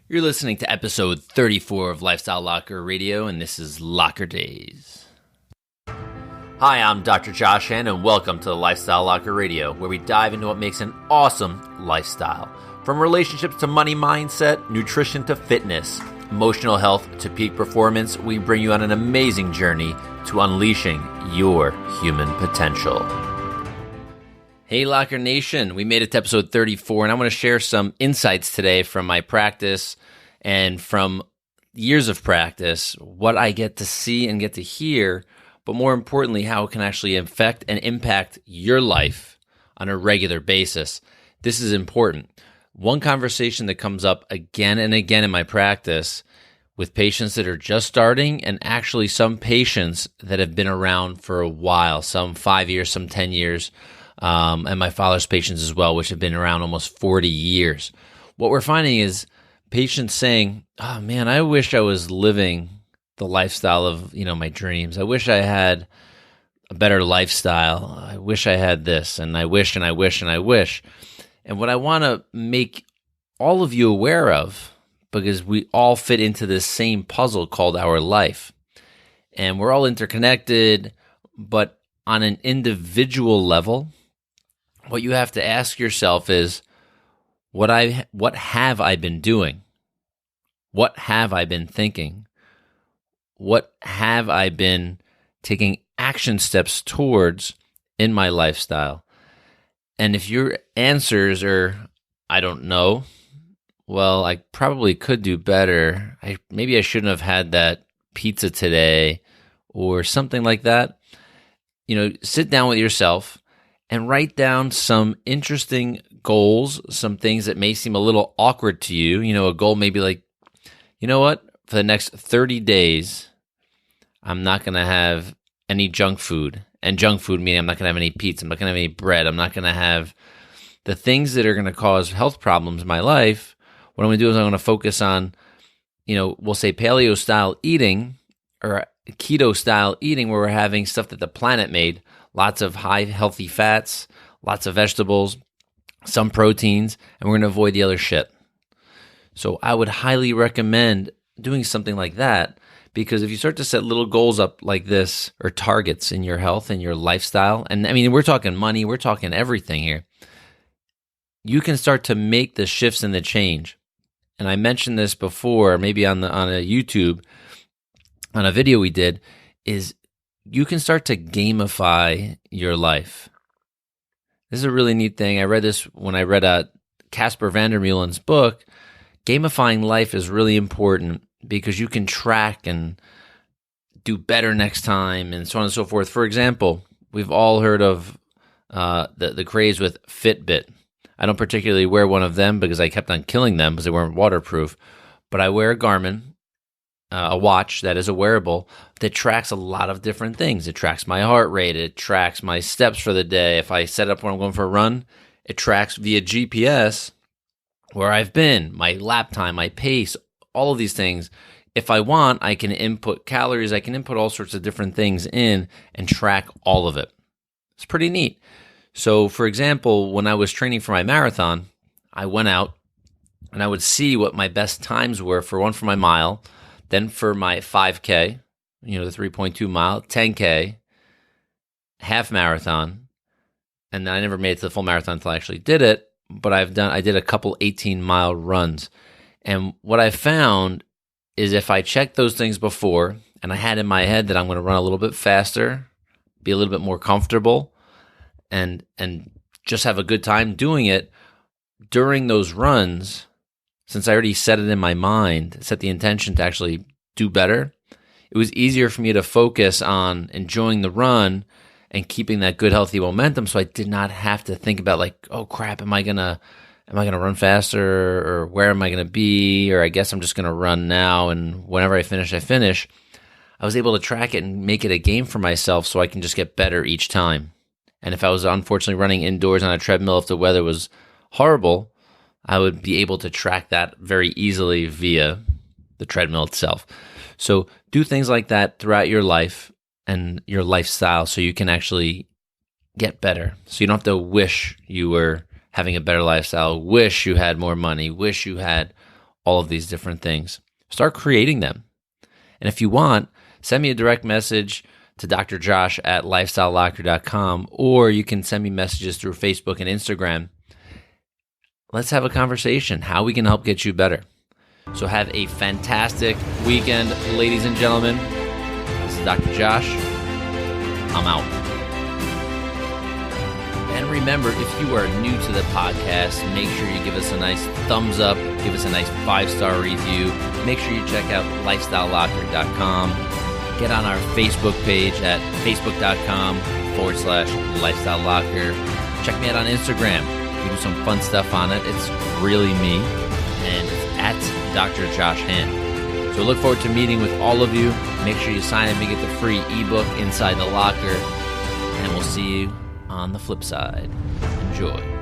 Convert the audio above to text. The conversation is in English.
You're listening to episode 34 of Lifestyle Locker Radio, and this is Locker Days. Hi, I'm Dr. Josh Handt, and welcome to the Lifestyle Locker Radio, where we dive into what makes an awesome lifestyle. From relationships to money mindset, nutrition to fitness, emotional health to peak performance, we bring you on an amazing journey to unleashing your human potential. Hey Locker Nation, we made it to episode 34, and I want to share some insights today from my practice and from years of practice, what I get to see and get to hear, but more importantly, how it can actually affect and impact your life on a regular basis. This is important. One conversation that comes up again and again in my practice with patients that are just starting, and actually some patients that have been around for a while, some 5 years, some 10 years, and my father's patients as well, which have been around almost 40 years. What we're finding is patients saying, oh man, I wish I was living the lifestyle of, my dreams. I wish I had a better lifestyle. I wish I had this, and I wish, and I wish, and I wish. And what I want to make all of you aware of, because we all fit into this same puzzle called our life, and we're all interconnected, but on an individual level, what you have to ask yourself is, what have I been doing? What have I been thinking? What have I been taking action steps towards in my lifestyle? And if your answers are, I don't know, well, I probably could do better. Maybe I shouldn't have had that pizza today or something like that. Sit down with yourself and write down some interesting goals, some things that may seem a little awkward to you. A goal may be like, you know what? For the next 30 days, I'm not going to have any junk food. And junk food meaning I'm not going to have any pizza. I'm not going to have any bread. I'm not going to have the things that are going to cause health problems in my life. What I'm going to do is I'm going to focus on, we'll say paleo-style eating or keto-style eating, where we're having stuff that the planet made. Lots of high healthy fats, lots of vegetables, some proteins, and we're going to avoid the other shit. So I would highly recommend doing something like that, because if you start to set little goals up like this, or targets in your health and your lifestyle, and we're talking money, we're talking everything here, you can start to make the shifts and the change. And I mentioned this before, maybe on a YouTube, on a video we did, is you can start to gamify your life. This is a really neat thing. I read this when I read Casper van der Meulen's book. Gamifying life is really important because you can track and do better next time and so on and so forth. For example, we've all heard of the craze with Fitbit. I don't particularly wear one of them because I kept on killing them because they weren't waterproof, but I wear a Garmin, a watch that is a wearable that tracks a lot of different things. It tracks my heart rate. It tracks my steps for the day. If I set up when I'm going for a run, it tracks via GPS where I've been, my lap time, my pace, all of these things. If I want, I can input calories. I can input all sorts of different things in and track all of it. It's pretty neat. So, for example, when I was training for my marathon, I went out and I would see what my best times were for my mile, then for my 5K, the 3.2 mile, 10K, half marathon, and then I never made it to the full marathon until I actually did it, but I did a couple 18-mile runs. And what I found is if I checked those things before, and I had in my head that I'm going to run a little bit faster, be a little bit more comfortable, and just have a good time doing it during those runs, since I already set it in my mind, set the intention to actually do better, it was easier for me to focus on enjoying the run and keeping that good, healthy momentum, so I did not have to think about like, oh crap, am I gonna run faster, or where am I gonna be, or I guess I'm just gonna run now, and whenever I finish, I finish. I was able to track it and make it a game for myself so I can just get better each time. And if I was unfortunately running indoors on a treadmill, if the weather was horrible, I would be able to track that very easily via the treadmill itself. So do things like that throughout your life and your lifestyle so you can actually get better. So you don't have to wish you were having a better lifestyle, wish you had more money, wish you had all of these different things. Start creating them. And if you want, send me a direct message to Dr. Josh at lifestylelocker.com, or you can send me messages through Facebook and Instagram. Let's have a conversation, how we can help get you better. So have a fantastic weekend, ladies and gentlemen. This is Dr. Josh. I'm out. And remember, if you are new to the podcast, make sure you give us a nice thumbs up, give us a nice 5-star review. Make sure you check out lifestylelocker.com. Get on our Facebook page at facebook.com/lifestylelocker. Check me out on Instagram. We do some fun stuff on it. It's really me. And it's at Dr. Josh Handt. So look forward to meeting with all of you. Make sure you sign up and get the free ebook Inside the Locker. And we'll see you on the flip side. Enjoy.